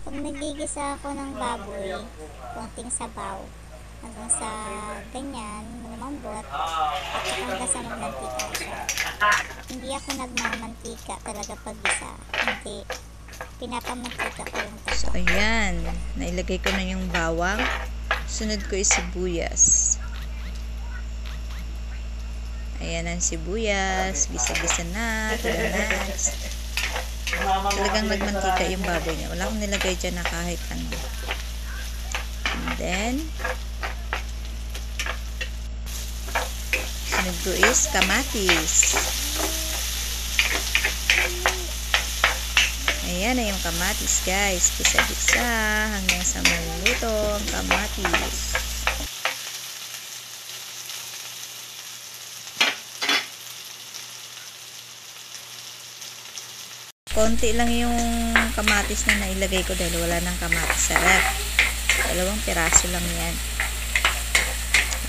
Pag nagigisa ako ng baboy, konting sabaw, hanggang sa ganyan, lumambot, at hanggang sa magmantika siya. Hindi ako nagmamantika talaga pag isa. Hindi. Pinapamantika ko yung So, taba. ayan. Nailagay ko na yung bawang. Sunod ko is sibuyas. Ayan ang sibuyas. Gisa-gisa na. To the next. Talagang nagmantika yung baboy niya. Wala akong nilagay dyan na kahit ano. And then, sunod ko is kamatis. Ayan na yung kamatis, guys. Gisa-gisa hanggang sa maluluto ang kamatis. Konti lang yung kamatis na nailagay ko dahil wala nang kamatis sa ref. 2 piraso lang yan.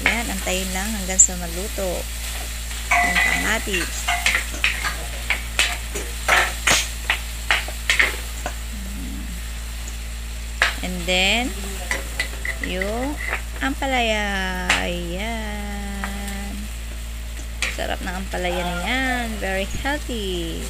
Ayan, antayin lang hanggang sa maluto yung kamatis. And then, yung ampalaya. Ayan. Sarap ng ampalaya na yan. Very healthy.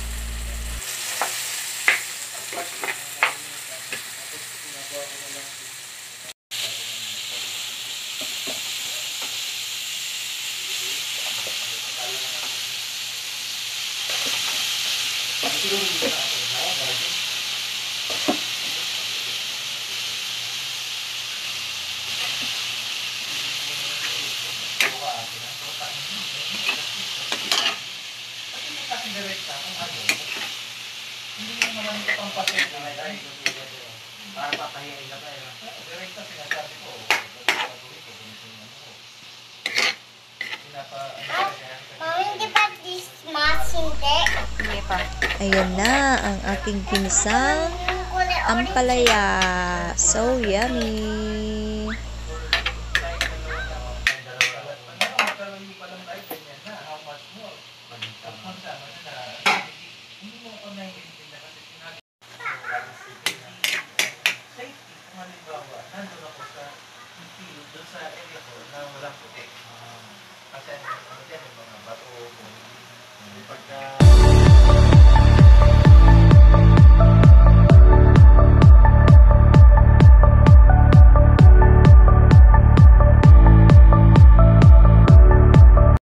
Hindi mo naman ito pang pasok na may para papahiyain na tayo. Direkta sinasabi ko. Mami, di ba this mas hindi? Hindi pa. Ayan na ang aking ginisang ampalaya. So yummy. Nandun ako sa field, doon sa area ko na walang puti. Kasi ano dyan, yung mga bato, pagka